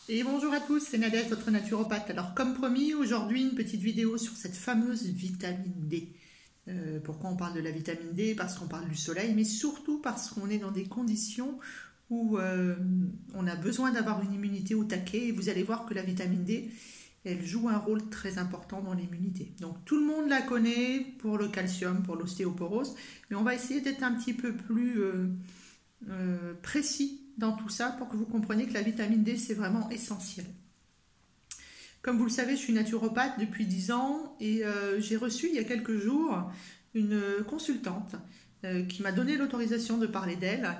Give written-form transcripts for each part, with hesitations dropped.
Et bonjour à tous, c'est Nadège, votre naturopathe. Alors comme promis, aujourd'hui une petite vidéo sur cette fameuse vitamine D. Pourquoi on parle de la vitamine D? Parce qu'on parle du soleil, mais surtout parce qu'on est dans des conditions où on a besoin d'avoir une immunité au taquet. Et vous allez voir que la vitamine D, elle joue un rôle très important dans l'immunité. Donc tout le monde la connaît pour le calcium, pour l'ostéoporose, mais on va essayer d'être un petit peu plus précis dans tout ça pour que vous compreniez que la vitamine D, c'est vraiment essentiel. Comme vous le savez, je suis naturopathe depuis 10 ans et j'ai reçu il y a quelques jours une consultante qui m'a donné l'autorisation de parler d'elle.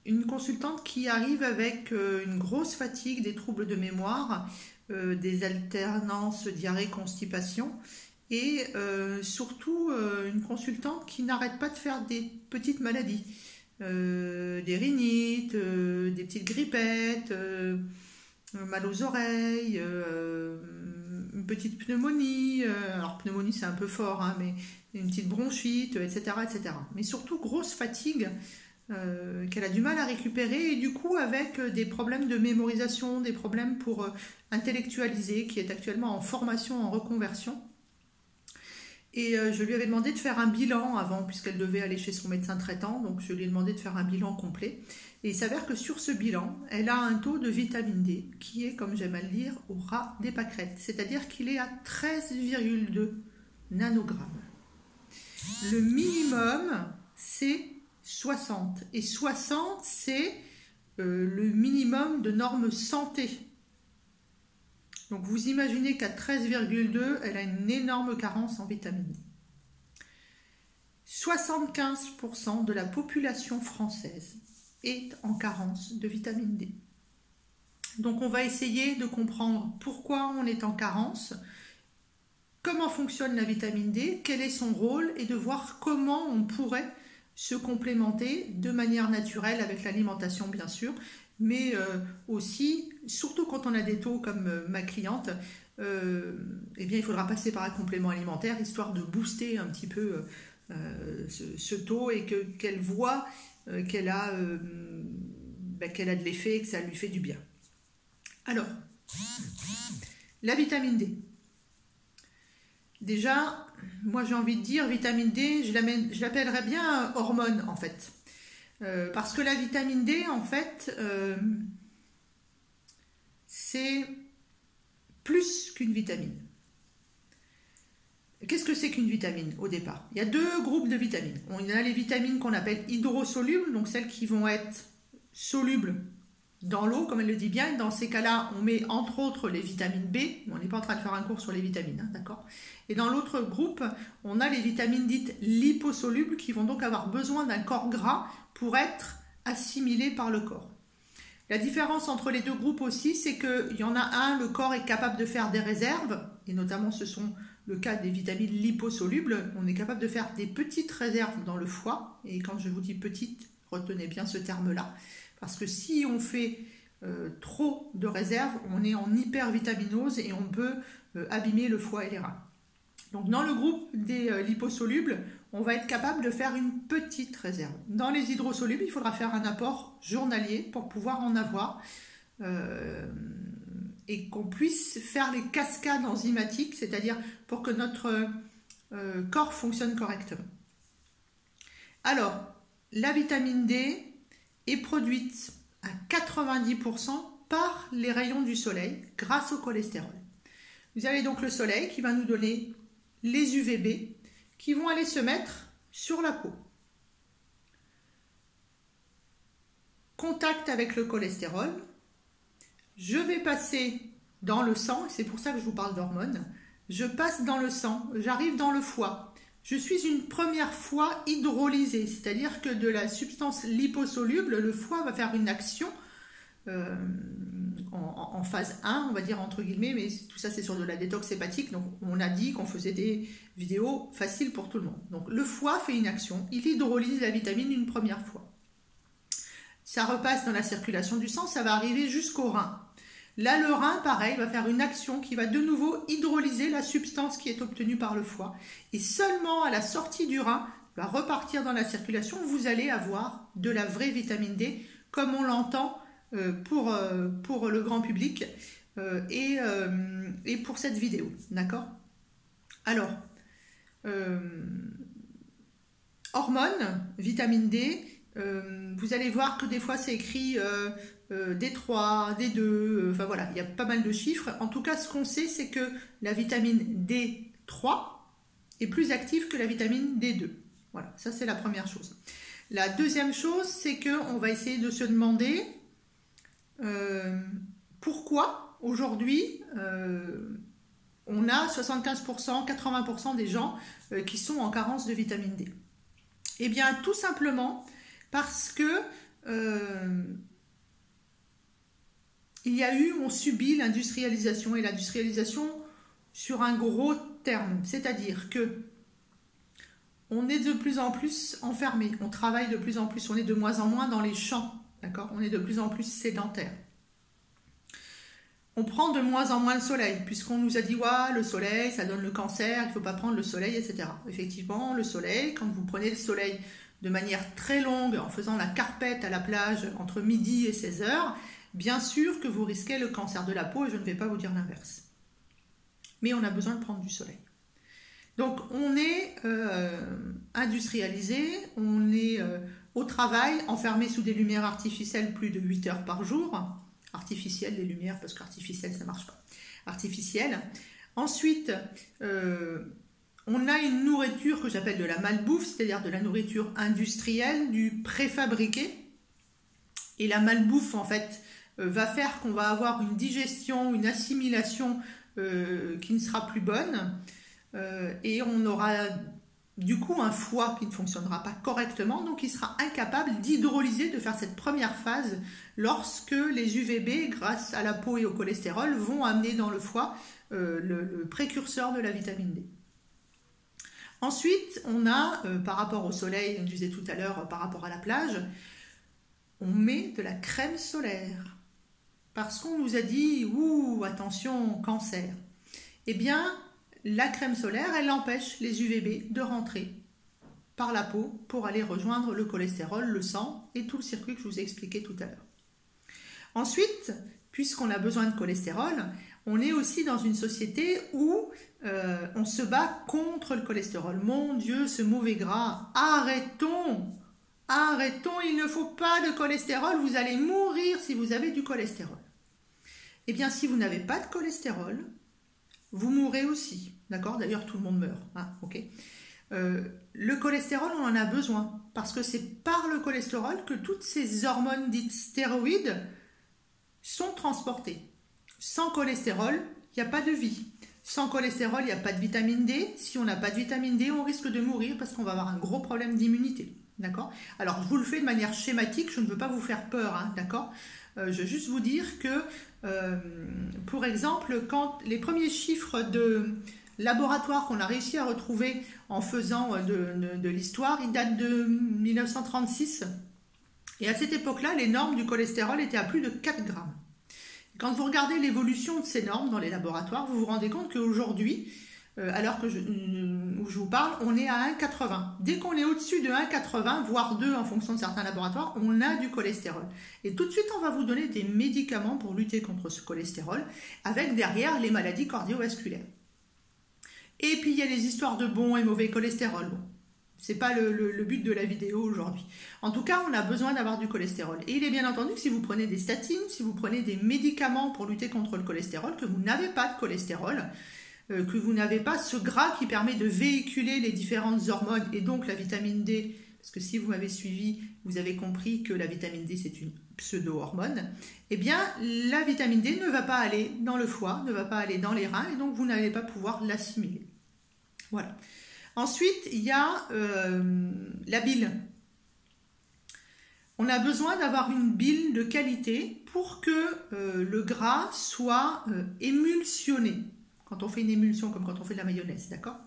Une consultante qui arrive avec une grosse fatigue, des troubles de mémoire, des alternances diarrhée-constipation et surtout une consultante qui n'arrête pas de faire des petites maladies. Des rhinites, des petites grippettes, mal aux oreilles, une petite pneumonie, alors pneumonie c'est un peu fort, hein, mais une petite bronchite, etc., etc. Mais surtout grosse fatigue qu'elle a du mal à récupérer et du coup avec des problèmes de mémorisation, des problèmes pour intellectualiser, qui est actuellement en formation, en reconversion. Et je lui avais demandé de faire un bilan avant, puisqu'elle devait aller chez son médecin traitant. Donc je lui ai demandé de faire un bilan complet. Et il s'avère que sur ce bilan, elle a un taux de vitamine D qui est, comme j'aime à le dire, au ras des pâquerettes. C'est-à-dire qu'il est à 13,2 nanogrammes. Le minimum, c'est 60. Et 60, c'est le minimum de normes santé. Donc vous imaginez qu'à 13,2, elle a une énorme carence en vitamine D. 75% de la population française est en carence de vitamine D. Donc on va essayer de comprendre pourquoi on est en carence, comment fonctionne la vitamine D, quel est son rôle et de voir comment on pourrait se complémenter de manière naturelle avec l'alimentation bien sûr, mais aussi, surtout quand on a des taux comme ma cliente, eh bien, il faudra passer par un complément alimentaire histoire de booster un petit peu ce taux et qu'elle voit qu'elle a de l'effet et que ça lui fait du bien. Alors, la vitamine D. Déjà, moi j'ai envie de dire vitamine D, je l'appellerais bien hormone en fait. Parce que la vitamine D, en fait, c'est plus qu'une vitamine. Qu'est-ce que c'est qu'une vitamine au départ? Il y a deux groupes de vitamines. On a les vitamines qu'on appelle hydrosolubles, donc celles qui vont être solubles dans l'eau, comme elle le dit bien. Dans ces cas-là, on met entre autres les vitamines B. On n'est pas en train de faire un cours sur les vitamines, hein, d'accord? Et dans l'autre groupe, on a les vitamines dites liposolubles qui vont donc avoir besoin d'un corps gras pour être assimilés par le corps. La différence entre les deux groupes aussi, c'est qu'il y en a un, le corps est capable de faire des réserves, et notamment ce sont le cas des vitamines liposolubles. On est capable de faire des petites réserves dans le foie, et quand je vous dis petites, retenez bien ce terme-là, parce que si on fait trop de réserves, on est en hypervitaminose et on peut abîmer le foie et les reins. Donc dans le groupe des liposolubles, on va être capable de faire une petite réserve. Dans les hydrosolubles, il faudra faire un apport journalier pour pouvoir en avoir et qu'on puisse faire les cascades enzymatiques, c'est-à-dire pour que notre corps fonctionne correctement. Alors, la vitamine D est produite à 90% par les rayons du soleil grâce au cholestérol. Vous avez donc le soleil qui va nous donner les UVB qui vont aller se mettre sur la peau. Contact avec le cholestérol. Je vais passer dans le sang, c'est pour ça que je vous parle d'hormones. Je passe dans le sang, j'arrive dans le foie. Je suis une première fois hydrolysée, c'est-à-dire que de la substance liposoluble, le foie va faire une action en phase 1, on va dire entre guillemets, mais tout ça c'est sur de la détox hépatique, donc on a dit qu'on faisait des vidéos faciles pour tout le monde. Donc le foie fait une action, il hydrolyse la vitamine une première fois. Ça repasse dans la circulation du sang, ça va arriver jusqu'au rein. Là le rein, pareil, va faire une action qui va de nouveau hydrolyser la substance qui est obtenue par le foie. Et seulement à la sortie du rein, va repartir dans la circulation, vous allez avoir de la vraie vitamine D, comme on l'entend pour le grand public et pour cette vidéo, d'accord? Alors, hormones, vitamine D, vous allez voir que des fois c'est écrit D3, D2, enfin voilà, il y a pas mal de chiffres. En tout cas, ce qu'on sait, c'est que la vitamine D3 est plus active que la vitamine D2. Voilà, ça c'est la première chose. La deuxième chose, c'est qu'on va essayer de se demander pourquoi aujourd'hui on a 75%, 80% des gens qui sont en carence de vitamine D. Eh bien, tout simplement parce que on subit l'industrialisation, et l'industrialisation sur un gros terme, c'est-à-dire que on est de plus en plus enfermé, on travaille de plus en plus, on est de moins en moins dans les champs, d'accord? On est de plus en plus sédentaire. On prend de moins en moins le soleil, puisqu'on nous a dit ouais, le soleil, ça donne le cancer, il ne faut pas prendre le soleil, etc. Effectivement, le soleil, quand vous prenez le soleil de manière très longue, en faisant la carpette à la plage entre midi et 16 heures, bien sûr que vous risquez le cancer de la peau, et je ne vais pas vous dire l'inverse. Mais on a besoin de prendre du soleil. Donc on est industrialisé, on est au travail, enfermé sous des lumières artificielles plus de 8 heures par jour. Artificielles, les lumières, parce qu'artificielles, ça ne marche pas. Artificielles. Ensuite, on a une nourriture que j'appelle de la malbouffe, c'est-à-dire de la nourriture industrielle, du préfabriqué. Et la malbouffe, en fait, va faire qu'on va avoir une digestion, une assimilation qui ne sera plus bonne. Et on aura du coup un foie qui ne fonctionnera pas correctement, donc il sera incapable d'hydrolyser, de faire cette première phase lorsque les UVB, grâce à la peau et au cholestérol, vont amener dans le foie le précurseur de la vitamine D. Ensuite, on a, par rapport au soleil, on disait tout à l'heure, par rapport à la plage, on met de la crème solaire. Parce qu'on nous a dit, ouh, attention, cancer. Eh bien, la crème solaire, elle empêche les UVB de rentrer par la peau pour aller rejoindre le cholestérol, le sang et tout le circuit que je vous ai expliqué tout à l'heure. Ensuite, puisqu'on a besoin de cholestérol, on est aussi dans une société où on se bat contre le cholestérol. Mon Dieu, ce mauvais gras, arrêtons, arrêtons, il ne faut pas de cholestérol, vous allez mourir si vous avez du cholestérol. Eh bien, si vous n'avez pas de cholestérol, vous mourrez aussi, d'accord? D'ailleurs, tout le monde meurt, hein, ok? Le cholestérol, on en a besoin, parce que c'est par le cholestérol que toutes ces hormones dites stéroïdes sont transportées. Sans cholestérol, il n'y a pas de vie. Sans cholestérol, il n'y a pas de vitamine D. Si on n'a pas de vitamine D, on risque de mourir parce qu'on va avoir un gros problème d'immunité, d'accord? Alors, je vous le fais de manière schématique, je ne veux pas vous faire peur, hein, d'accord? Je veux juste vous dire que, pour exemple, quand les premiers chiffres de laboratoire qu'on a réussi à retrouver en faisant de l'histoire, ils datent de 1936. Et à cette époque-là, les normes du cholestérol étaient à plus de 4 grammes. Quand vous regardez l'évolution de ces normes dans les laboratoires, vous vous rendez compte qu'aujourd'hui, alors que où je vous parle, on est à 1,80. Dès qu'on est au-dessus de 1,80, voire 2 en fonction de certains laboratoires, on a du cholestérol. Et tout de suite, on va vous donner des médicaments pour lutter contre ce cholestérol, avec derrière les maladies cardiovasculaires. Et puis, il y a les histoires de bon et mauvais cholestérol. Bon, ce n'est pas le but de la vidéo aujourd'hui. En tout cas, on a besoin d'avoir du cholestérol. Et il est bien entendu que si vous prenez des statines, si vous prenez des médicaments pour lutter contre le cholestérol, que vous n'avez pas de cholestérol, que vous n'avez pas ce gras qui permet de véhiculer les différentes hormones et donc la vitamine D, parce que si vous m'avez suivi, vous avez compris que la vitamine D c'est une pseudo-hormone, eh bien la vitamine D ne va pas aller dans le foie, ne va pas aller dans les reins et donc vous n'allez pas pouvoir l'assimiler. Voilà. Ensuite, il y a la bile. On a besoin d'avoir une bile de qualité pour que le gras soit émulsionné. Quand on fait une émulsion, comme quand on fait de la mayonnaise, d'accord?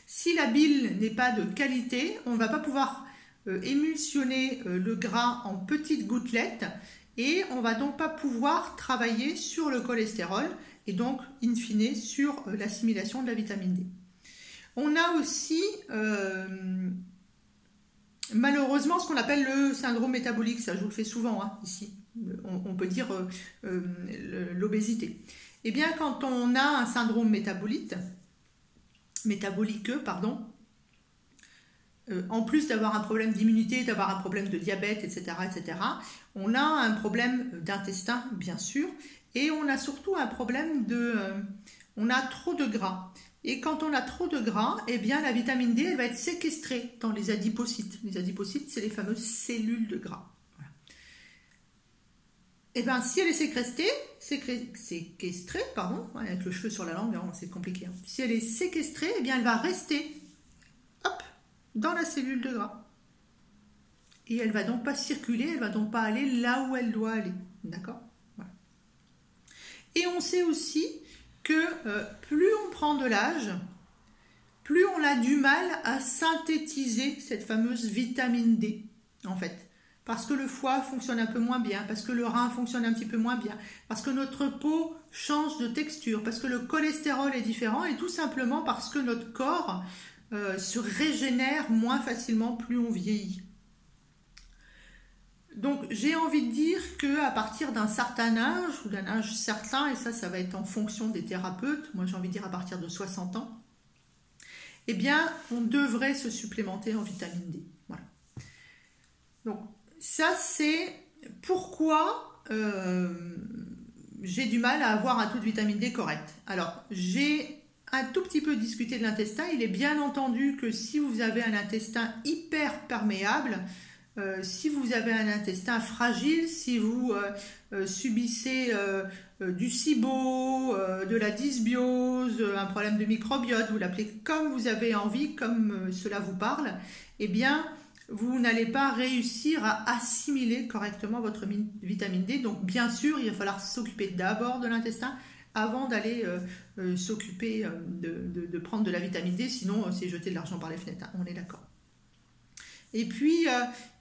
Si la bile n'est pas de qualité, on ne va pas pouvoir émulsionner le gras en petites gouttelettes et on ne va donc pas pouvoir travailler sur le cholestérol et donc, in fine, sur l'assimilation de la vitamine D. On a aussi malheureusement ce qu'on appelle le syndrome métabolique, ça je vous le fais souvent hein, ici, on peut dire l'obésité. Eh bien quand on a un syndrome métabolique, pardon, en plus d'avoir un problème d'immunité, d'avoir un problème de diabète, etc., on a un problème d'intestin, bien sûr, et on a surtout un problème on a trop de gras. Et quand on a trop de gras, eh bien la vitamine D, elle va être séquestrée dans les adipocytes. Les adipocytes, c'est les fameuses cellules de gras. Voilà. Et bien si elle est séquestrée, pardon, avec le cheveu sur la langue, c'est compliqué. Hein. Si elle est séquestrée, eh bien elle va rester, hop, dans la cellule de gras. Et elle ne va donc pas circuler, elle ne va donc pas aller là où elle doit aller. D'accord ? Voilà. Et on sait aussi que plus on prend de l'âge, plus on a du mal à synthétiser cette fameuse vitamine D, en fait. Parce que le foie fonctionne un peu moins bien, parce que le rein fonctionne un petit peu moins bien, parce que notre peau change de texture, parce que le cholestérol est différent, et tout simplement parce que notre corps se régénère moins facilement plus on vieillit. Donc j'ai envie de dire qu'à partir d'un certain âge, ou d'un âge certain, et ça va être en fonction des thérapeutes, moi j'ai envie de dire à partir de 60 ans, eh bien on devrait se supplémenter en vitamine D. Voilà. Donc ça c'est pourquoi j'ai du mal à avoir un taux de vitamine D correct. Alors j'ai un tout petit peu discuté de l'intestin, il est bien entendu que si vous avez un intestin hyper perméable, si vous avez un intestin fragile, si vous subissez du SIBO, de la dysbiose, un problème de microbiote, vous l'appelez comme vous avez envie, comme cela vous parle, eh bien, vous n'allez pas réussir à assimiler correctement votre vitamine D. Donc, bien sûr, il va falloir s'occuper d'abord de l'intestin avant d'aller s'occuper de prendre de la vitamine D, sinon c'est jeter de l'argent par les fenêtres, hein, on est d'accord. Et puis,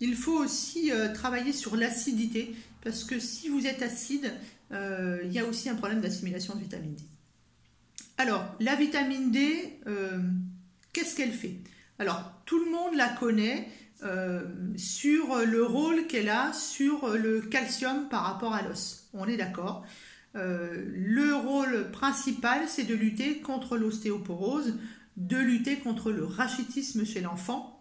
il faut aussi travailler sur l'acidité, parce que si vous êtes acide, il y a aussi un problème d'assimilation de vitamine D. Alors, la vitamine D, qu'est-ce qu'elle fait? Alors, tout le monde la connaît sur le rôle qu'elle a sur le calcium par rapport à l'os. On est d'accord. Le rôle principal, c'est de lutter contre l'ostéoporose, de lutter contre le rachitisme chez l'enfant.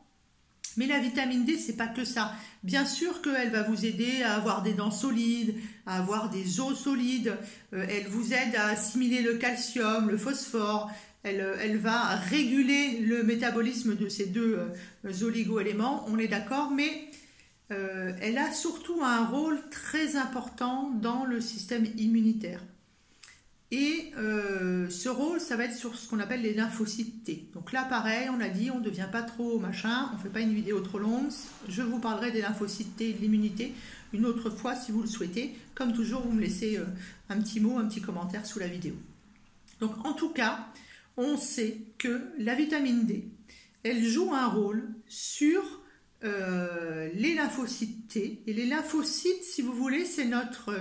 Mais la vitamine D, c'est pas que ça. Bien sûr qu'elle va vous aider à avoir des dents solides, à avoir des os solides. Elle vous aide à assimiler le calcium, le phosphore. Elle va réguler le métabolisme de ces deux oligo-éléments, on est d'accord, mais elle a surtout un rôle très important dans le système immunitaire. Et ce rôle, ça va être sur ce qu'on appelle les lymphocytes T. Donc là, pareil, on a dit, on ne devient pas trop machin, on ne fait pas une vidéo trop longue. Je vous parlerai des lymphocytes T et de l'immunité une autre fois si vous le souhaitez. Comme toujours, vous me laissez un petit mot, un petit commentaire sous la vidéo. Donc en tout cas, on sait que la vitamine D, elle joue un rôle sur les lymphocytes T. Et les lymphocytes, si vous voulez, c'est notre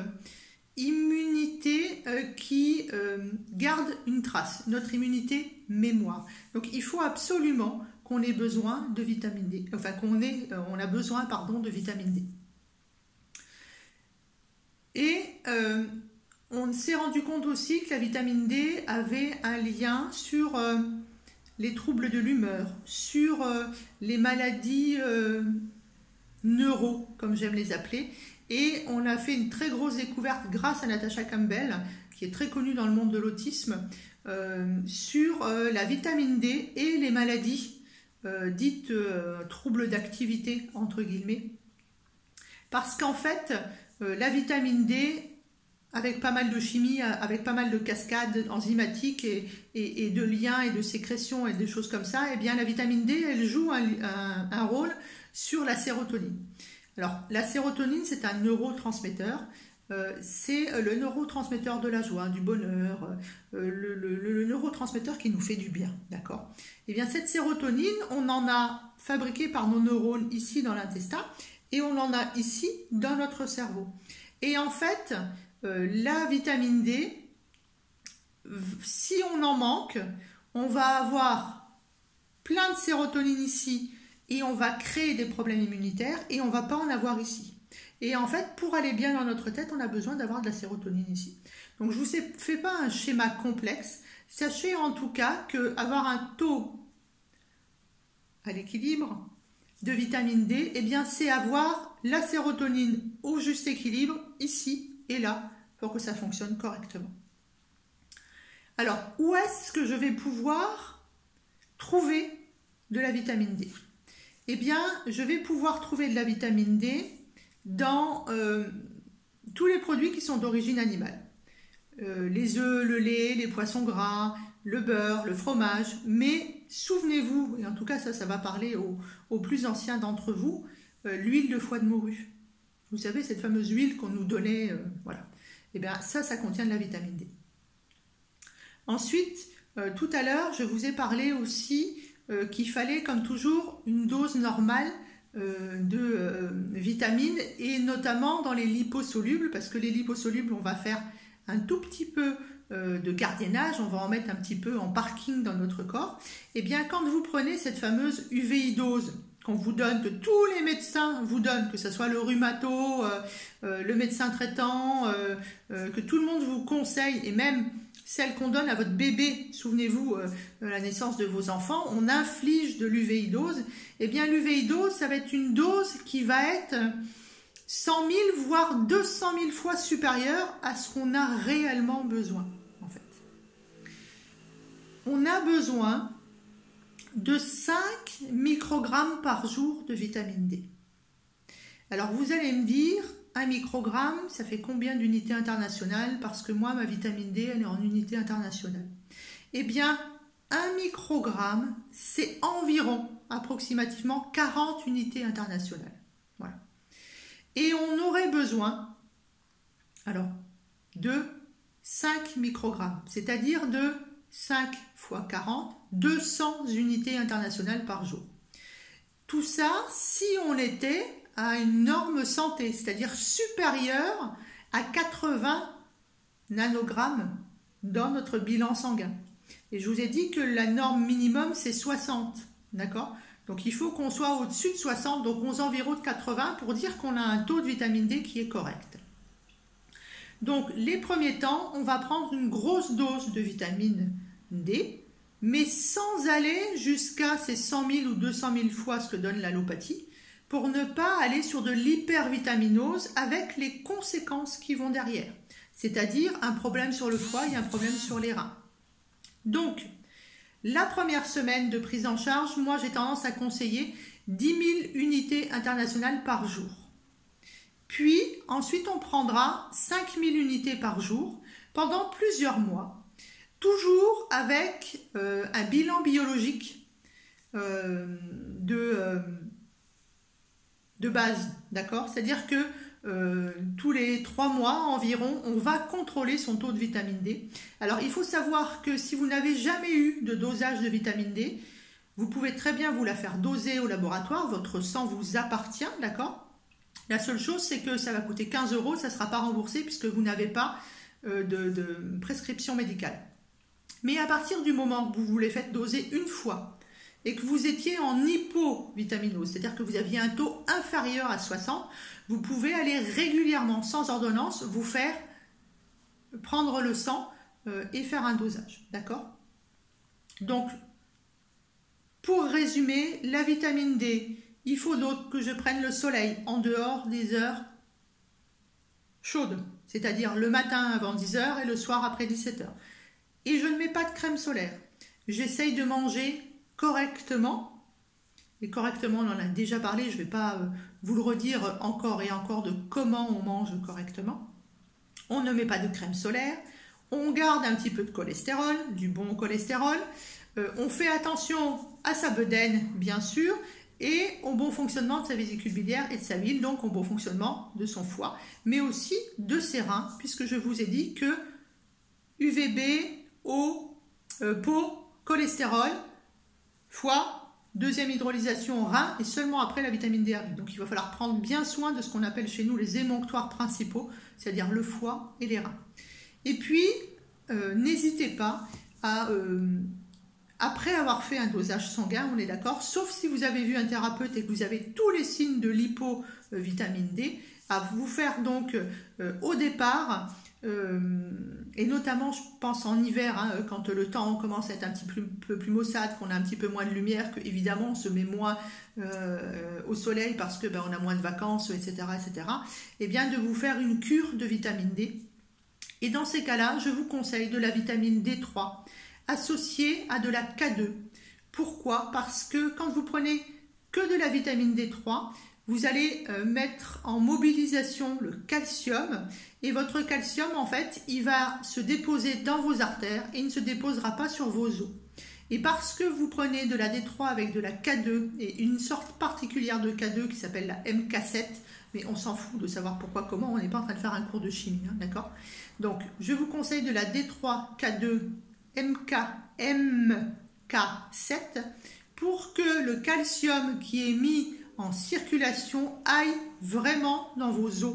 immunité qui garde une trace, notre immunité mémoire. Donc il faut absolument qu'on ait besoin de vitamine D, enfin on a besoin de vitamine D. Et on s'est rendu compte aussi que la vitamine D avait un lien sur les troubles de l'humeur, sur les maladies neuro, comme j'aime les appeler. Et on a fait une très grosse découverte grâce à Natasha Campbell, qui est très connue dans le monde de l'autisme, sur la vitamine D et les maladies dites troubles d'activité, entre guillemets. Parce qu'en fait, la vitamine D, avec pas mal de chimie, avec pas mal de cascades enzymatiques et de liens et de sécrétions et des choses comme ça, eh bien la vitamine D, elle joue un rôle sur la sérotonine. Alors, la sérotonine, c'est un neurotransmetteur. C'est le neurotransmetteur de la joie, du bonheur, le neurotransmetteur qui nous fait du bien, d'accord? Eh bien, cette sérotonine, on en a fabriqué par nos neurones ici dans l'intestin et on en a ici dans notre cerveau. Et en fait, la vitamine D, si on en manque, on va avoir plein de sérotonine ici et on va créer des problèmes immunitaires et on ne va pas en avoir ici. Et en fait, pour aller bien dans notre tête, on a besoin d'avoir de la sérotonine ici. Donc je ne vous fais pas un schéma complexe. Sachez en tout cas qu'avoir un taux à l'équilibre de vitamine D, eh bien c'est avoir la sérotonine au juste équilibre, ici et là, pour que ça fonctionne correctement. Alors, où est-ce que je vais pouvoir trouver de la vitamine D? Eh bien, je vais pouvoir trouver de la vitamine D dans tous les produits qui sont d'origine animale. Les œufs, le lait, les poissons gras, le beurre, le fromage. Mais souvenez-vous, et en tout cas ça va parler aux plus anciens d'entre vous, l'huile de foie de morue. Vous savez, cette fameuse huile qu'on nous donnait, voilà. Eh bien, ça contient de la vitamine D. Ensuite, tout à l'heure, je vous ai parlé aussi qu'il fallait, comme toujours, une dose normale de vitamines, et notamment dans les liposolubles, parce que les liposolubles, on va faire un tout petit peu de gardiennage, on va en mettre un petit peu en parking dans notre corps. Et bien, quand vous prenez cette fameuse uvéidose qu'on vous donne, que tous les médecins vous donnent, que ce soit le rhumato, le médecin traitant, que tout le monde vous conseille, et même celle qu'on donne à votre bébé, souvenez-vous, à la naissance de vos enfants, on inflige de l'uvéidose. Eh bien, l'uvéidose, ça va être une dose qui va être 100 000, voire 200 000 fois supérieure à ce qu'on a réellement besoin, en fait. On a besoin de 5 microgrammes par jour de vitamine D. Alors, vous allez me dire, 1 microgramme, ça fait combien d'unités internationales? Parce que moi, ma vitamine D, elle est en unité internationale. Eh bien, 1 microgramme, c'est environ, approximativement, 40 unités internationales. Voilà. Et on aurait besoin, alors, de 5 microgrammes, c'est-à-dire de 5 fois 40, 200 unités internationales par jour. Tout ça, si on était à une norme santé, c'est-à-dire supérieure à 80 nanogrammes dans notre bilan sanguin. Et je vous ai dit que la norme minimum, c'est 60, d'accord? Donc il faut qu'on soit au-dessus de 60, donc aux environs de 80, pour dire qu'on a un taux de vitamine D qui est correct. Donc les premiers temps, on va prendre une grosse dose de vitamine D, mais sans aller jusqu'à ces 100 000 ou 200 000 fois ce que donne l'allopathie, pour ne pas aller sur de l'hypervitaminose avec les conséquences qui vont derrière, c'est-à-dire un problème sur le foie et un problème sur les reins. Donc, la première semaine de prise en charge, moi j'ai tendance à conseiller 10 000 unités internationales par jour. Puis, ensuite on prendra 5 000 unités par jour pendant plusieurs mois, toujours avec un bilan biologique de base, d'accord? C'est-à-dire que tous les 3 mois environ, on va contrôler son taux de vitamine D. Alors, il faut savoir que si vous n'avez jamais eu de dosage de vitamine D, vous pouvez très bien vous la faire doser au laboratoire, votre sang vous appartient, d'accord? La seule chose, c'est que ça va coûter 15 €, ça ne sera pas remboursé puisque vous n'avez pas de prescription médicale. Mais à partir du moment où vous les faites doser une fois, et que vous étiez en hypovitaminose, c'est-à-dire que vous aviez un taux inférieur à 60, vous pouvez aller régulièrement, sans ordonnance, vous faire prendre le sang et faire un dosage, d'accord? Donc, pour résumer, la vitamine D, il faut donc que je prenne le soleil en dehors des heures chaudes, c'est-à-dire le matin avant 10 h et le soir après 17 h. Et je ne mets pas de crème solaire. J'essaye de manger correctement, et correctement on en a déjà parlé, je ne vais pas vous le redire encore et encore de comment on mange correctement. On ne met pas de crème solaire, on garde un petit peu de cholestérol, du bon cholestérol, on fait attention à sa bedaine bien sûr, et au bon fonctionnement de sa vésicule biliaire et de sa bile, donc au bon fonctionnement de son foie, mais aussi de ses reins, puisque je vous ai dit que UVB, eau, peau, cholestérol, foie, deuxième hydrolysation rein, et seulement après la vitamine D arrive. Donc il va falloir prendre bien soin de ce qu'on appelle chez nous les émonctoires principaux, c'est-à-dire le foie et les reins. Et puis, n'hésitez pas à après avoir fait un dosage sanguin, on est d'accord, sauf si vous avez vu un thérapeute et que vous avez tous les signes de l'hypovitamine D, à vous faire donc au départ, et notamment je pense en hiver, hein, quand le temps commence à être un petit peu plus maussade, qu'on a un petit peu moins de lumière, que évidemment on se met moins au soleil parce que on a moins de vacances, etc., etc., et bien de vous faire une cure de vitamine D. Et dans ces cas-là, je vous conseille de la vitamine D3 associée à de la K2. Pourquoi? Parce que quand vous prenez que de la vitamine D3, vous allez mettre en mobilisation le calcium et votre calcium, en fait, il va se déposer dans vos artères et il ne se déposera pas sur vos os. Et parce que vous prenez de la D3 avec de la K2 et une sorte particulière de K2 qui s'appelle la MK7, mais on s'en fout de savoir pourquoi, comment, on n'est pas en train de faire un cours de chimie, hein, d'accord? Donc, je vous conseille de la D3, K2, MK7 pour que le calcium qui est mis en circulation aille vraiment dans vos os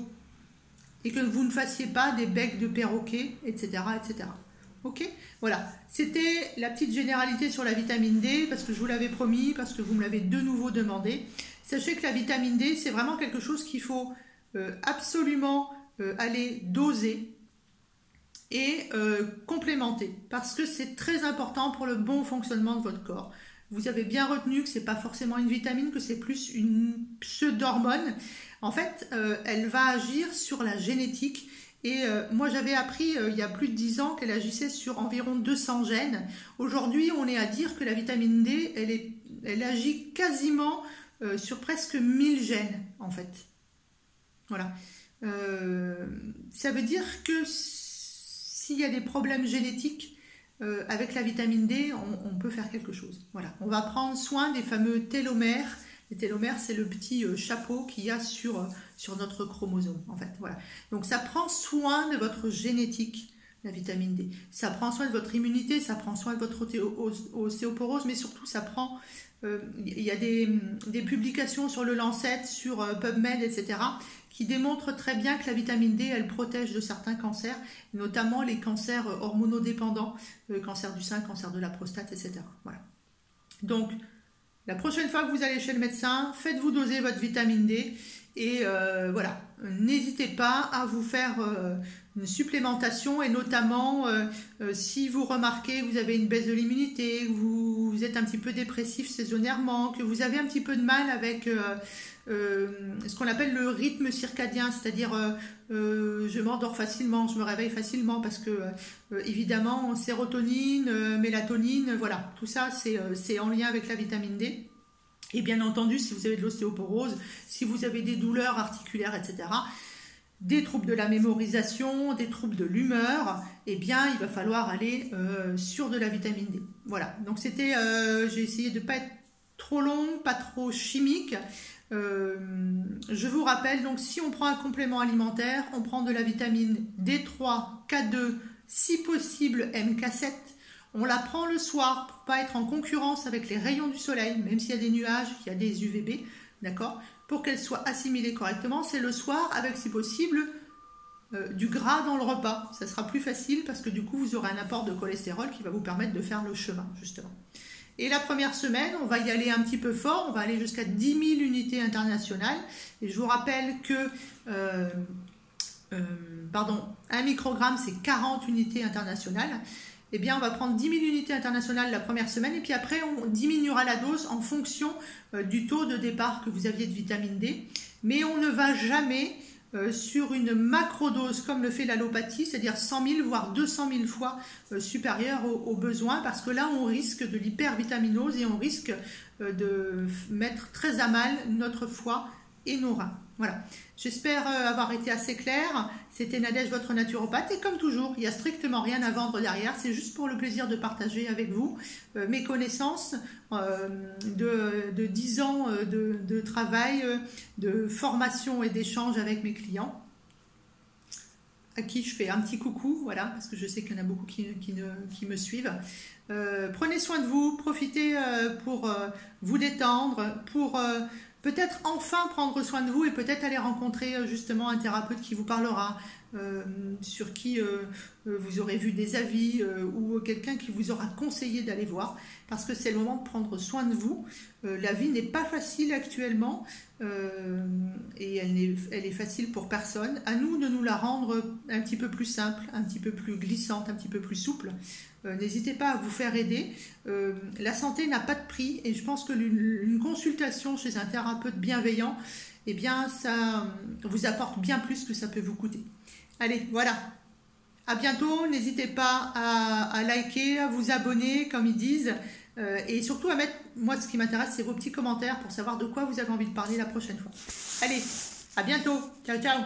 et que vous ne fassiez pas des becs de perroquet, etc., etc. Ok, voilà, c'était la petite généralité sur la vitamine D parce que je vous l'avais promis, parce que vous me l'avez de nouveau demandé. Sachez que la vitamine D, c'est vraiment quelque chose qu'il faut absolument aller doser et complémenter parce que c'est très important pour le bon fonctionnement de votre corps. Vous avez bien retenu que ce n'est pas forcément une vitamine, que c'est plus une pseudo-hormone. En fait, elle va agir sur la génétique. Et moi, j'avais appris il y a plus de 10 ans qu'elle agissait sur environ 200 gènes. Aujourd'hui, on est à dire que la vitamine D, elle agit quasiment sur presque 1000 gènes, en fait. Voilà. Ça veut dire que s'il y a des problèmes génétiques, avec la vitamine D, on peut faire quelque chose. Voilà. On va prendre soin des fameux télomères. Les télomères, c'est le petit chapeau qu'il y a sur notre chromosome, en fait. Voilà. Donc, ça prend soin de votre génétique, la vitamine D. Ça prend soin de votre immunité, ça prend soin de votre ostéoporose, mais surtout, ça prend... il y a des publications sur le Lancet, sur PubMed, etc., qui démontrent très bien que la vitamine D, elle protège de certains cancers, notamment les cancers hormonodépendants, cancer du sein, cancer de la prostate, etc. Voilà. Donc, la prochaine fois que vous allez chez le médecin, faites-vous doser votre vitamine D et voilà, n'hésitez pas à vous faire une supplémentation et notamment si vous remarquez que vous avez une baisse de l'immunité, que vous êtes un petit peu dépressif saisonnièrement, que vous avez un petit peu de mal avec ce qu'on appelle le rythme circadien, c'est-à-dire je m'endors facilement, je me réveille facilement parce que évidemment sérotonine, mélatonine, voilà, tout ça c'est en lien avec la vitamine D. Et bien entendu, si vous avez de l'ostéoporose, si vous avez des douleurs articulaires, etc., des troubles de la mémorisation, des troubles de l'humeur, eh bien, il va falloir aller sur de la vitamine D. Voilà, donc c'était, j'ai essayé de ne pas être trop long, pas trop chimique. Je vous rappelle, donc si on prend un complément alimentaire, on prend de la vitamine D3, K2, si possible MK7, on la prend le soir pour pas être en concurrence avec les rayons du soleil, même s'il y a des nuages, qu'il y a des UVB, d'accord? Pour qu'elle soit assimilée correctement, c'est le soir avec, si possible, du gras dans le repas. Ça sera plus facile parce que du coup, vous aurez un apport de cholestérol qui va vous permettre de faire le chemin, justement. Et la première semaine, on va y aller un petit peu fort, on va aller jusqu'à 10 000 unités internationales. Et je vous rappelle que... un microgramme, c'est 40 unités internationales. Eh bien, on va prendre 10 000 unités internationales la première semaine et puis après, on diminuera la dose en fonction du taux de départ que vous aviez de vitamine D. Mais on ne va jamais sur une macrodose comme le fait l'allopathie, c'est-à-dire 100 000 voire 200 000 fois supérieure aux besoins parce que là, on risque de l'hypervitaminose et on risque de mettre très à mal notre foie et nos reins. Voilà, j'espère avoir été assez claire. C'était Nadège, votre naturopathe, et comme toujours, il n'y a strictement rien à vendre derrière, c'est juste pour le plaisir de partager avec vous mes connaissances de 10 ans de travail, de formation et d'échange avec mes clients, à qui je fais un petit coucou, voilà, parce que je sais qu'il y en a beaucoup qui me suivent. Prenez soin de vous, profitez pour vous détendre, pour peut-être enfin prendre soin de vous et peut-être aller rencontrer justement un thérapeute qui vous parlera, sur qui vous aurez vu des avis ou quelqu'un qui vous aura conseillé d'aller voir, parce que c'est le moment de prendre soin de vous. La vie n'est pas facile actuellement et elle est facile pour personne. À nous de nous la rendre un petit peu plus simple, un petit peu plus glissante, un petit peu plus souple. N'hésitez pas à vous faire aider. La santé n'a pas de prix et je pense que une consultation chez un thérapeute bienveillant, eh bien, ça vous apporte bien plus que ça peut vous coûter. Allez, voilà. À bientôt. N'hésitez pas à liker, à vous abonner, comme ils disent. Et surtout à mettre, moi ce qui m'intéresse, c'est vos petits commentaires pour savoir de quoi vous avez envie de parler la prochaine fois. Allez, à bientôt. Ciao, ciao.